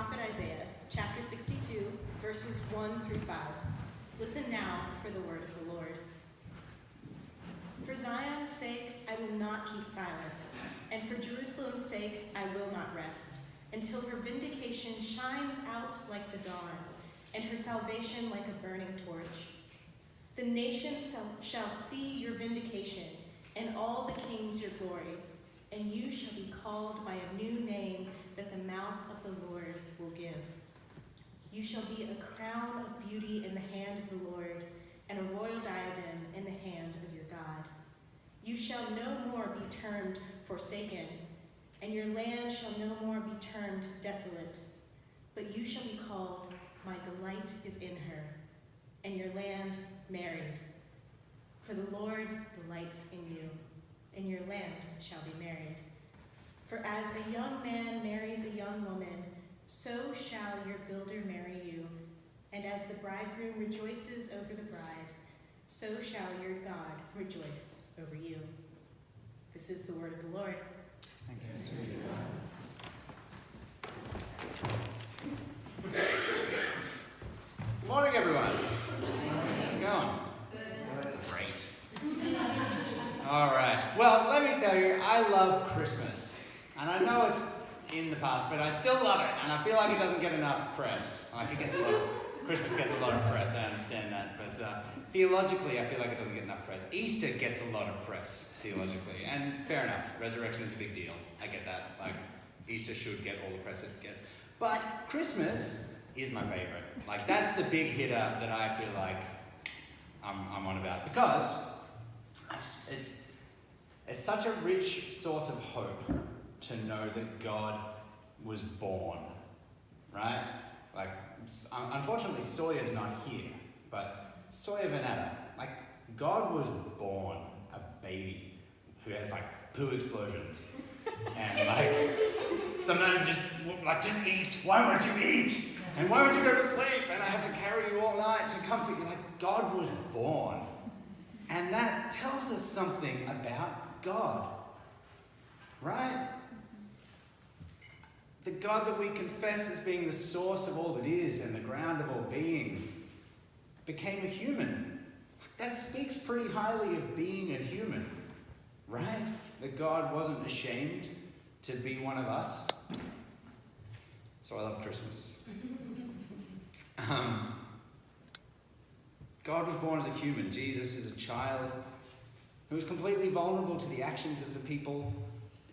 prophet Isaiah, chapter 62, verses 1 through 5. Listen now for the word of the Lord. For Zion's sake, I will not keep silent, and for Jerusalem's sake, I will not rest, until her vindication shines out like the dawn, and her salvation like a burning torch. The nations shall see your vindication, and all the kings your glory, and you shall be called by a new name that the mouth of the Lord will give. You shall be a crown of beauty in the hand of the Lord, and a royal diadem in the hand of your God. You shall no more be termed forsaken, and your land shall no more be termed desolate, but you shall be called, my delight is in her, and your land married. For the Lord delights in you, and your land shall be married. For as a young man marries a young woman, so shall your builder marry you. And as the bridegroom rejoices over the bride, so shall your God rejoice over you. This is the word of the Lord. Thanks. Good morning, everyone. How's it going? Good. Great. All right. Well, let me tell you, I love Christmas. And I know it's in the past, but I still love it. And I feel like it doesn't get enough press. Christmas gets a lot of press, I understand that. But theologically, I feel like it doesn't get enough press. Easter gets a lot of press, theologically. And fair enough, resurrection is a big deal. I get that. Like, Easter should get all the press it gets. But Christmas is my favorite. Like, that's the big hitter that I feel like I'm on about. Because it's such a rich source of hope to know that God was born, right? Like, unfortunately, Sawyer's not here, but Sawyer Vanetta, like, God was born a baby who has, like, poo explosions. And, like, sometimes just eat. Why won't you eat? And why won't you go to sleep? And I have to carry you all night to comfort you. Like, God was born. And that tells us something about God, right? The God that we confess as being the source of all that is and the ground of all being became a human. That speaks pretty highly of being a human, right? That God wasn't ashamed to be one of us. So I love Christmas. God was born as a human. Jesus is a child who was completely vulnerable to the actions of the people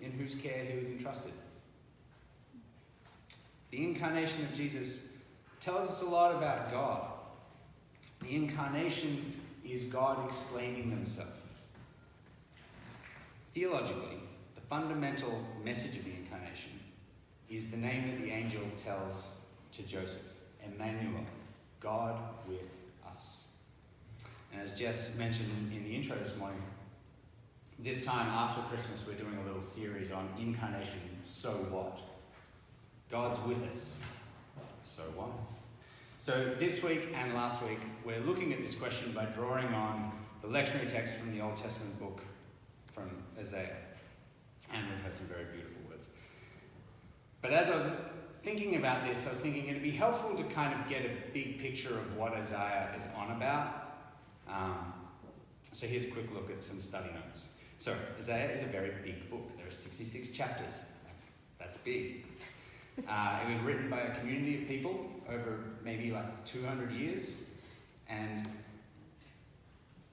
in whose care he was entrusted. The incarnation of Jesus tells us a lot about God. The incarnation is God explaining himself. Theologically, the fundamental message of the incarnation is the name that the angel tells to Joseph, Emmanuel, God with us. And as Jess mentioned in the intro this morning, this time after Christmas we're doing a little series on incarnation, so what? God's with us, so what? So this week and last week, we're looking at this question by drawing on the lectionary text from the Old Testament book from Isaiah. And we've heard some very beautiful words. But as I was thinking about this, I was thinking it'd be helpful to kind of get a big picture of what Isaiah is on about. So here's a quick look at some study notes. So Isaiah is a very big book. There are 66 chapters. That's big. It was written by a community of people over maybe like 200 years, and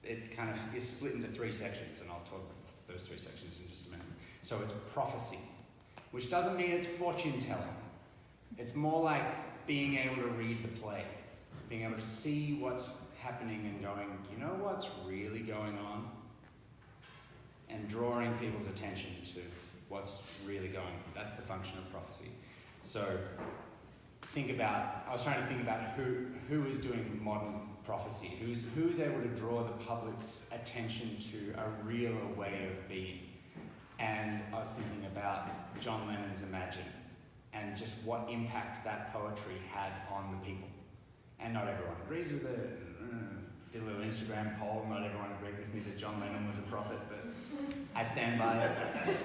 it kind of is split into three sections, and I'll talk about those three sections in just a minute. So it's prophecy, which doesn't mean it's fortune telling. It's more like being able to read the play, being able to see what's happening and going, you know what's really going on? And drawing people's attention to what's really going on. That's the function of prophecy. So I was trying to think about who is doing modern prophecy, who's able to draw the public's attention to a realer way of being. And I was thinking about John Lennon's Imagine and just what impact that poetry had on the people. And not everyone agrees with it. Did a little Instagram poll, not everyone agreed with me that John Lennon was a prophet, but I stand by it.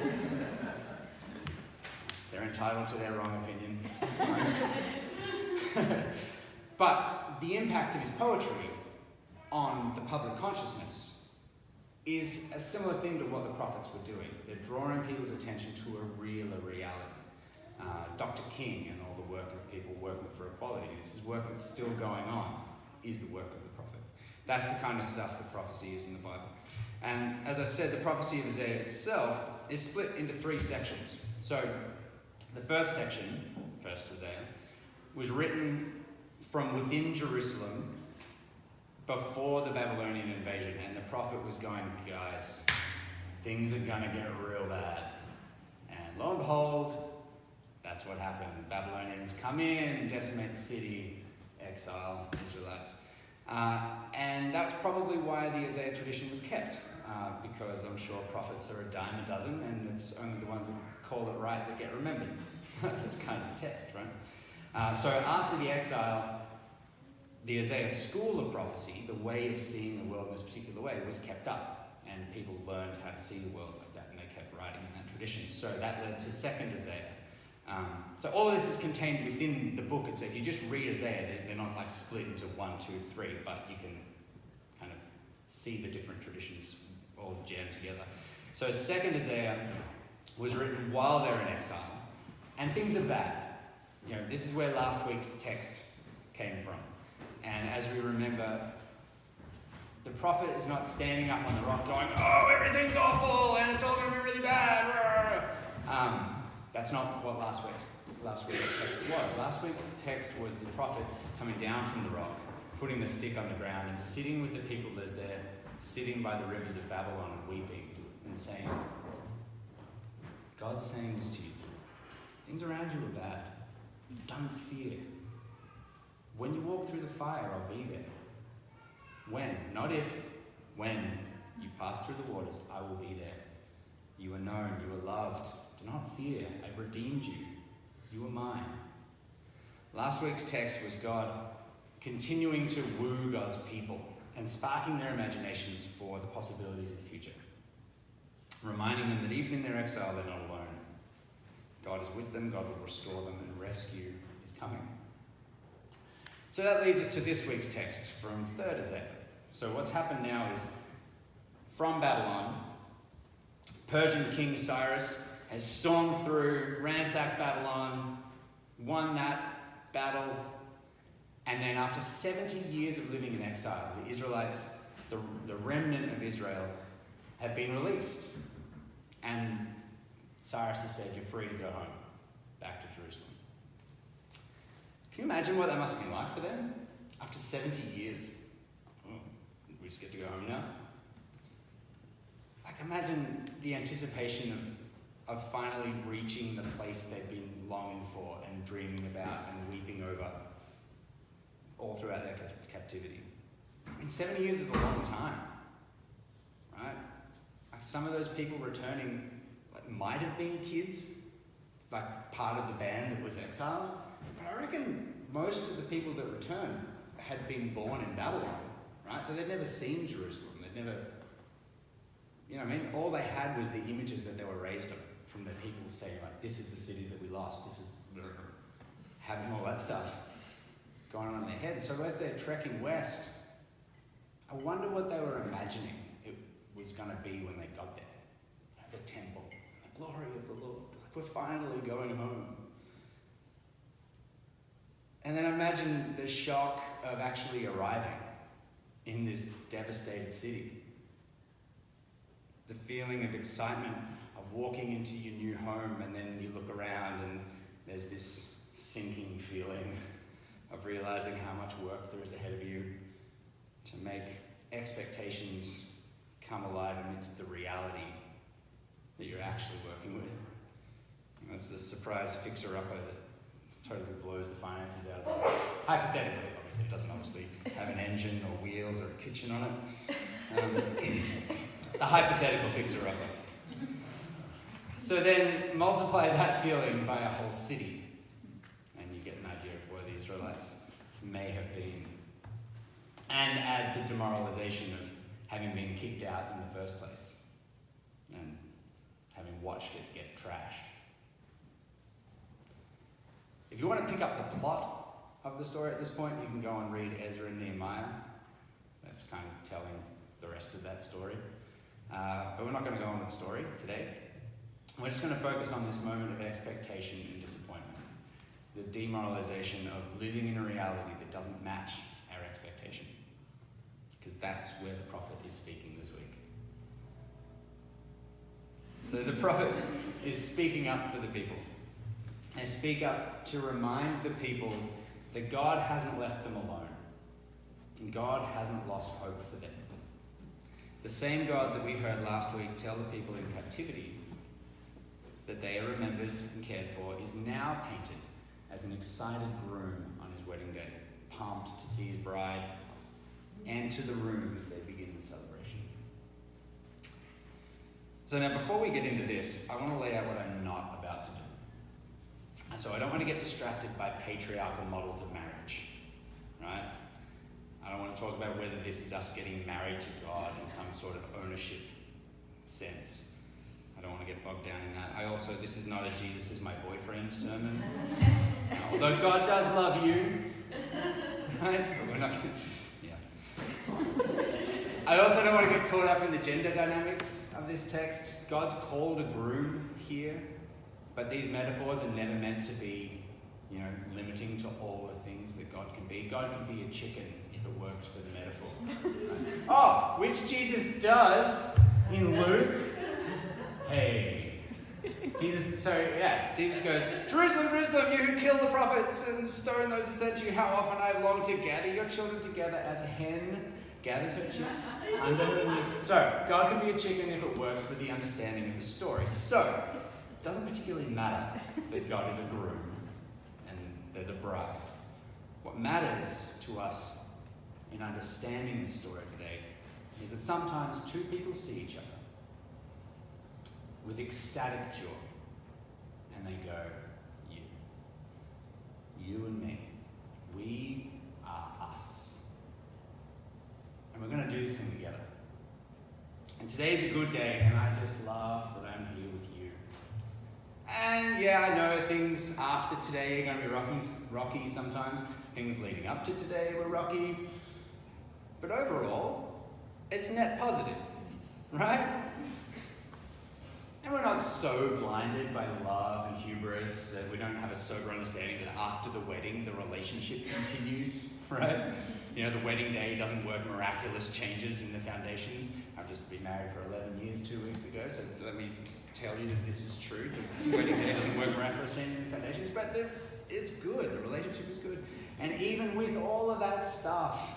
They're entitled to their wrong opinion. It's fine. But the impact of his poetry on the public consciousness is a similar thing to what the prophets were doing. They're drawing people's attention to a realer reality. Dr. King and all the work of people working for equality, this is work that's still going on, is the work of the prophet. That's the kind of stuff that prophecy is in the Bible. And as I said, the prophecy of Isaiah itself is split into 3 sections. So the first section, first Isaiah, was written from within Jerusalem before the Babylonian invasion, and the prophet was going, guys, things are gonna get real bad. And lo and behold, that's what happened. Babylonians come in, decimate the city, exile Israelites. And that's probably why the Isaiah tradition was kept, because I'm sure prophets are a dime a dozen, and it's only the ones that call it right that get remembered. That's kind of a test, right? So after the exile, the Isaiah school of prophecy, the way of seeing the world in this particular way, was kept up, and people learned how to see the world like that, and they kept writing in that tradition. So that led to second Isaiah. So all of this is contained within the book itself. If you just read Isaiah, they're not like split into 1, 2, 3, but you can kind of see the different traditions all jammed together. So second Isaiah was written while they're in exile, and things are bad. You know, this is where last week's text came from. And as we remember, the prophet is not standing up on the rock going, oh, everything's awful and it's all going to be really bad. That's not what last week's text was. Last week's text was the prophet coming down from the rock, putting the stick on the ground and sitting with the people as they're sitting by the rivers of Babylon and weeping and saying, God's saying this to you. Things around you are bad. Don't fear. When you walk through the fire, I'll be there. When, not if, when you pass through the waters, I will be there. You are known, you are loved. Do not fear, I've redeemed you. You are mine. Last week's text was God continuing to woo God's people and sparking their imaginations for the possibilities of the future. Reminding them that even in their exile, they're not alone. God is with them, God will restore them, and rescue is coming. So that leads us to this week's text from 3rd Isaiah. So what's happened now is, from Babylon, Persian King Cyrus has stormed through, ransacked Babylon, won that battle, and then after 70 years of living in exile, the Israelites, the remnant of Israel, have been released. And Cyrus has said, you're free to go home, back to Jerusalem. Can you imagine what that must have been like for them? After 70 years, we just get to go home now? Like, imagine the anticipation of finally reaching the place they've been longing for and dreaming about and weeping over all throughout their captivity. I mean, 70 years is a long time, right? Like, some of those people returning might have been kids, like part of the band that was exiled. But I reckon most of the people that returned had been born in Babylon, right? So they'd never seen Jerusalem. They'd never, you know what I mean? All they had was the images that they were raised on from their people saying, like, this is the city that we lost. This is having all that stuff going on in their head. So as they're trekking west, I wonder what they were imagining it was going to be when they got there. The temple, the glory of the Lord. Like, we're finally going home. And then imagine the shock of actually arriving in this devastated city. The feeling of excitement of walking into your new home, and then you look around and there's this sinking feeling of realizing how much work there is ahead of you to make expectations come alive amidst the reality that you're actually working with. You know, it's the surprise fixer-upper that totally blows the finances out of it. Hypothetically, obviously, it doesn't obviously have an engine or wheels or a kitchen on it. The hypothetical fixer-upper. So then multiply that feeling by a whole city, and you get an idea of where the Israelites may have been. And add the demoralization of having been kicked out in the first place and having watched it get trashed. you want to pick up the plot of the story at this point, you can go and read Ezra and Nehemiah. That's kind of telling the rest of that story. But we're not going to go on with the story today. We're just going to focus on this moment of expectation and disappointment. The demoralization of living in a reality that doesn't match our expectation. Because that's where the prophet is speaking this week. So the prophet is speaking up for the people. And speak up to remind the people that God hasn't left them alone. And God hasn't lost hope for them. The same God that we heard last week tell the people in captivity that they are remembered and cared for is now painted as an excited groom on his wedding day, pumped to see his bride enter the room as they begin the celebration. So now before we get into this, I want to lay out what I'm not about to do. And so I don't want to get distracted by patriarchal models of marriage, right? I don't want to talk about whether this is us getting married to God in some sort of ownership sense. I don't want to get bogged down in that. This is not a Jesus is my boyfriend sermon. Although God does love you, right? But we're not I also don't want to get caught up in the gender dynamics of this text. God's called a groom here, but these metaphors are never meant to be, limiting to all the things that God can be. God can be a chicken if it works for the metaphor. Which Jesus does in Luke. Hey. Jesus goes, Jerusalem, Jerusalem, you who kill the prophets and stone those who sent you, how often I have longed to gather your children together as a hen gathers her chicks under her wing. So, God can be a chicken if it works for the understanding of the story. So, it doesn't particularly matter that God is a groom and there's a bride. What matters to us in understanding this story today is that sometimes two people see each other with ecstatic joy and they go, you and me, we are us. And we're going to do this thing together. And today's a good day, and I just love that I'm here with you. And I know things after today are going to be rocky sometimes. Things leading up to today were rocky. But overall, it's net positive, right? And we're not so blinded by love and hubris that we don't have a sober understanding that after the wedding, the relationship continues, right? The wedding day doesn't work miraculous changes in the foundations. I've just been married for 11 years 2 weeks ago, so let me tell you that this is true. The wedding day doesn't work miraculous changes in the foundations, but it's good. The relationship is good. And even with all of that stuff,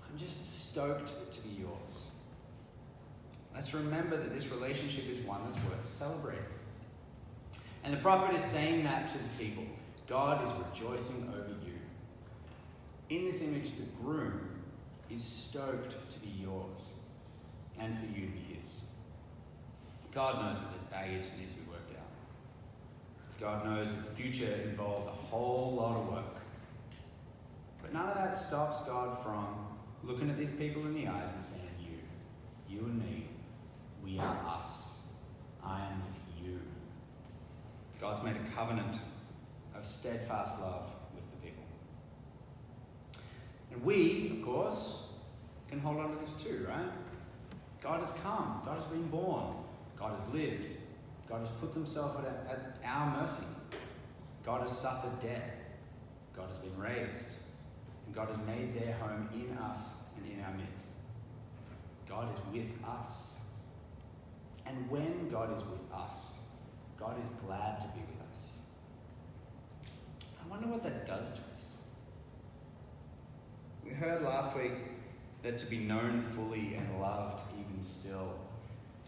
I'm just stoked to be yours. Let's remember that this relationship is one that's worth celebrating. And the prophet is saying that to the people. God is rejoicing over you. In this image, the groom is stoked to be yours and for you to be his. God knows that there's baggage that needs to be worked out. God knows that the future involves a whole lot of work. But none of that stops God from looking at these people in the eyes and saying, you and me, we are us. I am with you. God's made a covenant of steadfast love with the people. And we, of course, can hold on to this too, right? God has come. God has been born. God has lived. God has put himself at our mercy. God has suffered death. God has been raised. And God has made their home in us and in our midst. God is with us. And when God is with us, God is glad to be with us. I wonder what that does to us. We heard last week that to be known fully and loved even still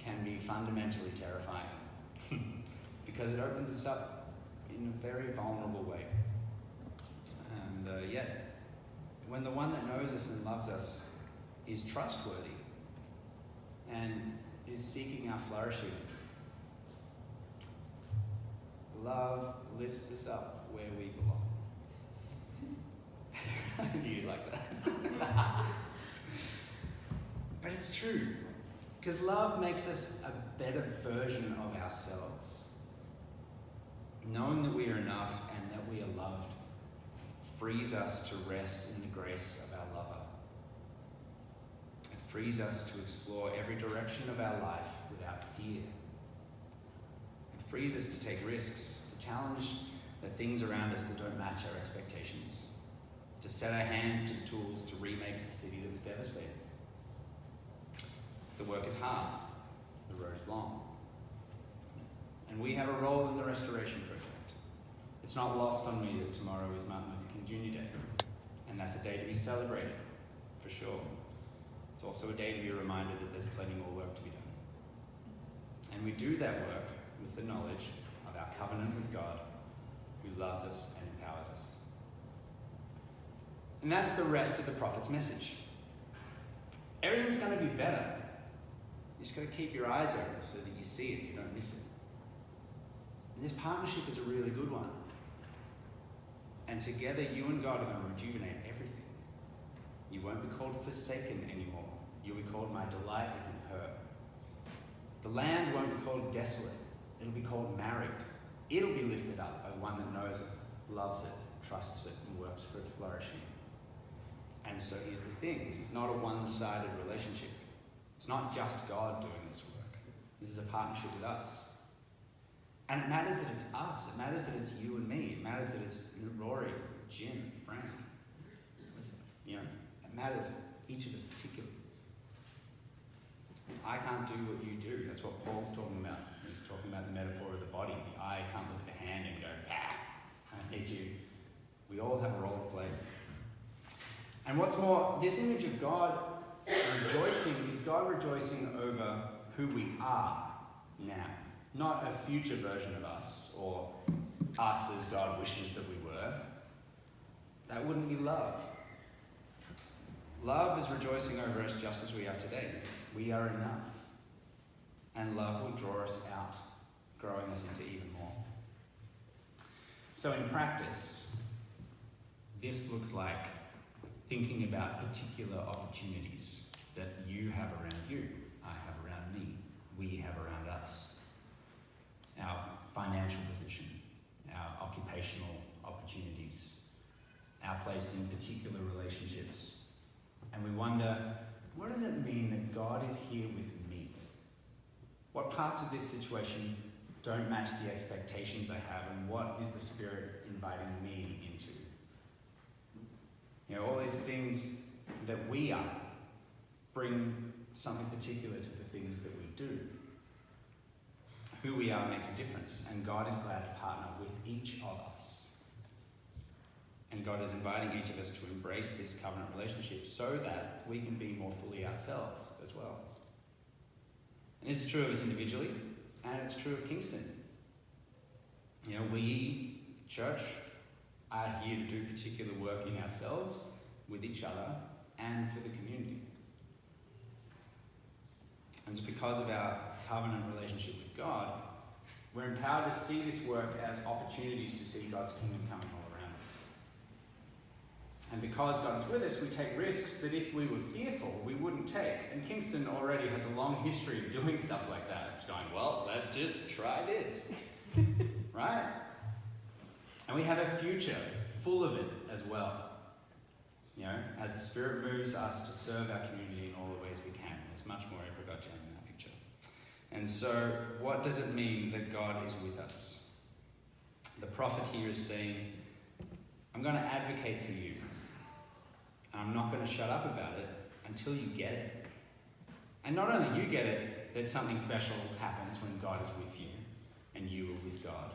can be fundamentally terrifying because it opens us up in a very vulnerable way. And yet, when the one that knows us and loves us is trustworthy and is seeking our flourishing, love lifts us up where we belong. I knew you'd like that. But it's true, because love makes us a better version of ourselves. Knowing that we are enough and that we are loved frees us to rest in the grace of our lover. It frees us to explore every direction of our life without fear. It frees us to take risks, to challenge the things around us that don't match our expectations, to set our hands to the tools to remake the city that was devastated. The work is hard, the road is long, and we have a role in the restoration project. It's not lost on me that tomorrow is Martin Luther King Jr. Day, and that's a day to be celebrated, for sure. It's also a day to be reminded that there's plenty more work to be done. And we do that work with the knowledge of our covenant with God, who loves us and empowers us. And that's the rest of the prophet's message. Everything's going to be better. You just got to keep your eyes open so that you see it, you don't miss it. And this partnership is a really good one. And together, you and God are going to rejuvenate everything. You won't be called forsaken anymore. You'll be called, my delight is in her. The land won't be called desolate. It'll be called married. It'll be lifted up by one that knows it, loves it, trusts it, and works for its flourishing. And so here's the thing. This is not a one-sided relationship. It's not just God doing this work. This is a partnership with us. And it matters that it's us. It matters that it's you and me. It matters that it's Rory, Jim, Frank. Listen, it matters each of us particularly. I can't do what you do. That's what Paul's talking about. He's talking about the metaphor of the body. The eye can't look at the hand and go, I need you. We all have a role to play. And what's more, this image of God rejoicing is God rejoicing over who we are now. Not a future version of us, or us as God wishes that we were. That wouldn't be love. Love is rejoicing over us just as we are today. We are enough. And love will draw us out, growing us into even more. So in practice, this looks like thinking about particular opportunities that you have around you, I have around me, we have around us. Our financial position, our occupational opportunities, our place in particular relationships. And we wonder, what does it mean that God is here with me? What parts of this situation don't match the expectations I have, and what is the Spirit inviting me into? All these things that we are bring something particular to the things that we do. Who we are makes a difference, and God is glad to partner with each of us. And God is inviting each of us to embrace this covenant relationship so that we can be more fully ourselves as well. And this is true of us individually, and it's true of Kingston. We, church, are here to do particular work in ourselves, with each other, and for the community. And because of our covenant relationship with God, we're empowered to see this work as opportunities to see God's kingdom coming all around us. And because God is with us, we take risks that if we were fearful, we wouldn't take. And Kingston already has a long history of doing stuff like that. It's going, well, let's just try this. Right? And we have a future full of it as well. As the Spirit moves us to serve our community in all the ways we can. There's much more apricot jam in our future. And so, what does it mean that God is with us? The prophet here is saying, I'm going to advocate for you. And I'm not going to shut up about it until you get it. And not only you get it, that something special happens when God is with you and you are with God.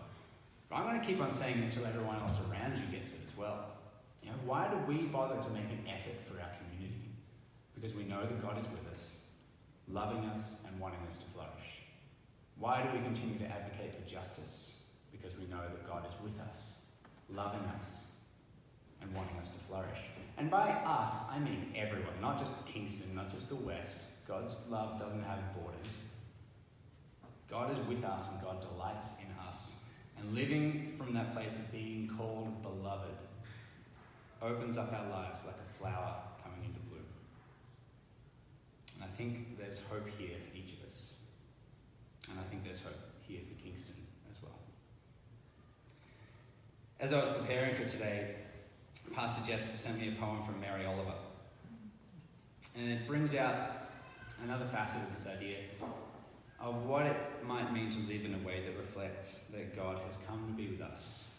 But I'm going to keep on saying it until everyone else around you gets it as well. Why do we bother to make an effort for our community? Because we know that God is with us, loving us and wanting us to flourish. Why do we continue to advocate for justice? Because we know that God is with us, loving us and wanting us to flourish. And by us, I mean everyone, not just Kingston, not just the West. God's love doesn't have borders. God is with us and God delights in us. And living from that place of being called beloved opens up our lives like a flower coming into bloom. And I think there's hope here for each of us. And I think there's hope here for Kingston as well. As I was preparing for today, Pastor Jess sent me a poem from Mary Oliver, and it brings out another facet of this idea of what it might mean to live in a way that reflects that God has come to be with us.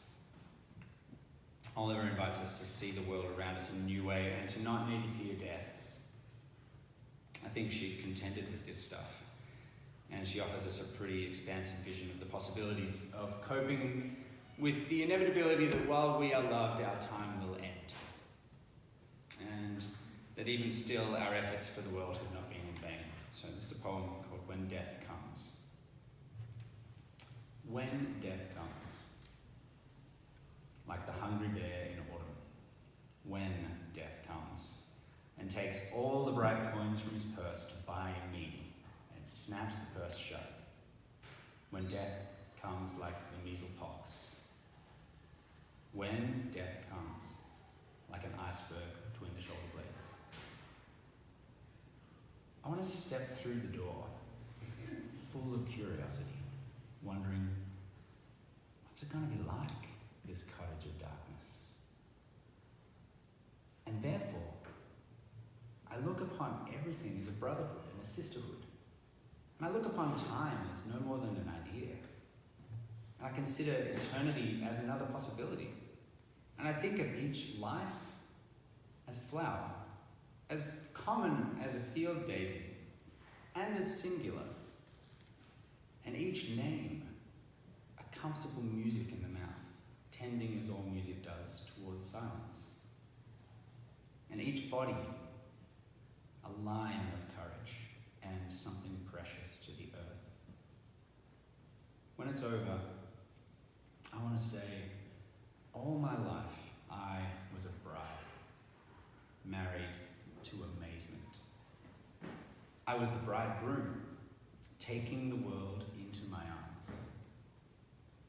Oliver invites us to see the world around us in a new way and to not need to fear death. I think she contended with this stuff, and she offers us a pretty expansive vision of the possibilities of coping with the inevitability that while we are loved, our time will end. And that even still, our efforts for the world have not been in vain. So this is a poem called When Death Comes. When death comes, like the hungry bear in autumn, when death comes and takes all the bright coins from his purse to buy me and snaps the purse shut, when death comes like the measles pox, when death comes like an iceberg between the shoulder blades, I want to step through the door full of curiosity, wondering, what's it going to be like, this cottage of darkness? And therefore, I look upon everything as a brotherhood and a sisterhood. And I look upon time as no more than an idea. And I consider eternity as another possibility. And I think of each life as a flower, as common as a field daisy, and as singular. And each name a comfortable music in the mouth, tending as all music does towards silence. And each body a lion of courage and something precious to the earth. When it's over, I want to say, all my life I was a bride, married to amazement. I was the bridegroom, taking the world into my arms.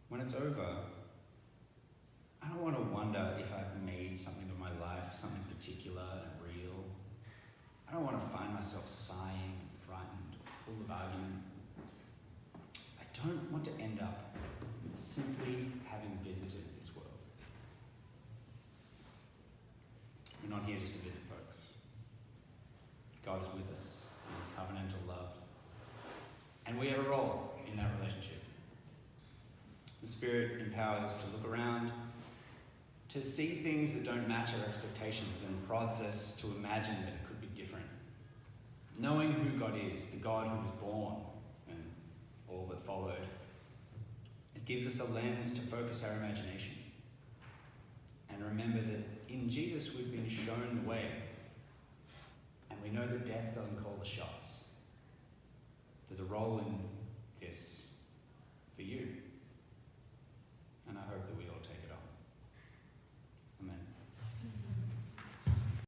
When it's over, I don't want to wonder if I've made something of my life, something particular and real. I don't want to find myself sighing, frightened, full of argument. I don't want to end up simply having visited this world. We're not here just to visit, folks. God is with us in covenantal love. And we have a role in that relationship. The Spirit empowers us to look around, to see things that don't match our expectations, and prods us to imagine that it could be different. Knowing who God is, the God who was born and all that followed, it gives us a lens to focus our imagination. And remember that in Jesus we've been shown the way, and we know that death doesn't call the shots. There's a role in this for you.